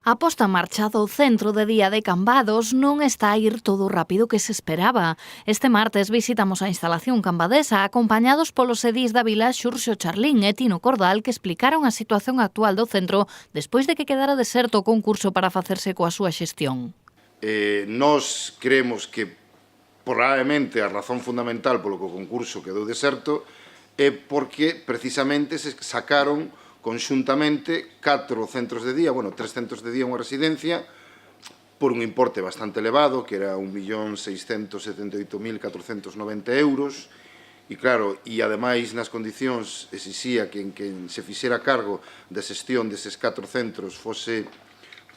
A posta en marcha do centro de día de Cambados non está a ir todo o rápido que se esperaba. Este martes visitamos a instalación cambadesa acompañados polos edís da vila Xurxo Charlín e Tino Cordal que explicaron a situación actual do centro despois de que quedara deserto o concurso para facerse coa súa xestión. Nós creemos que probablemente a razón fundamental polo que o concurso quedou deserto é porque precisamente se sacaron conxuntamente 4 centros de día, 3 centros de día unha residencia, por un importe bastante elevado, que era 1.678.490 euros, e claro, e ademais nas condicións exixía que quen se fixera cargo da xestión deses 4 centros fose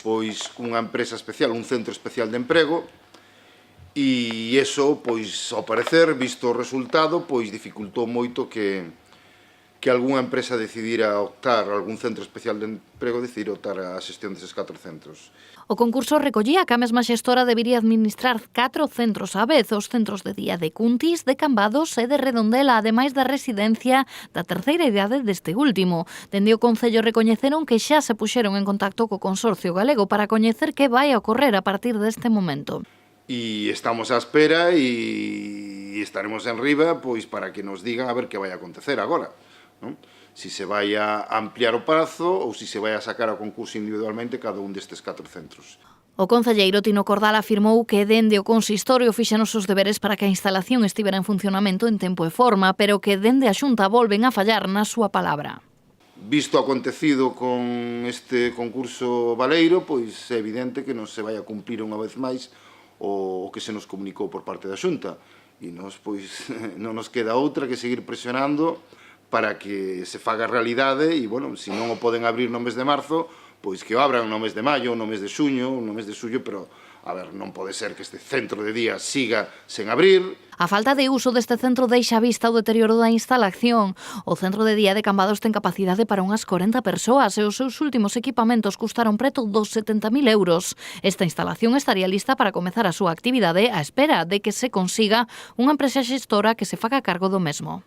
pois unha empresa especial, un centro especial de emprego, e iso, pois, ao parecer, visto o resultado, pois dificultou moito que algunha empresa decidira optar, algún centro especial de emprego decidira optar a xestión deses 4 centros. O concurso recollía que a mesma xestora debería administrar 4 centros á vez, os centros de día de Cuntis, de Cambados e de Redondela, ademais da residencia da terceira idade deste último. Dende o Concello recoñeceron que xa se puxeron en contacto co Consorcio Galego para coñecer que vai a ocorrer a partir deste momento. E estamos á espera e estaremos en riba pois para que nos digan a ver que vai a acontecer agora. Non? Si se vai a ampliar o prazo ou si se vai a sacar ao concurso individualmente cada un destes 4 centros. O concelleiro Tino Cordal afirmou que dende o consistorio fixeron os deberes para que a instalación estivera en funcionamento en tempo e forma, pero que dende a Xunta volven a fallar na súa palabra. Visto o acontecido con este concurso baleiro, pois é evidente que non se vai a cumplir unha vez máis o que se nos comunicou por parte da Xunta. E nos, pois, non nos queda outra que seguir presionando para que se faga realidade e, se non o poden abrir no mes de marzo, pois que o abran no mes de maio, no mes de xuño, no mes de xullo, pero, non pode ser que este centro de día siga sen abrir. A falta de uso deste centro deixa a vista o deterioro da instalación. O centro de día de Cambados ten capacidade para unhas 40 persoas e os seus últimos equipamentos custaron preto dos 70.000 euros. Esta instalación estaría lista para comezar a súa actividade á espera de que se consiga unha empresa xestora que se faga cargo do mesmo.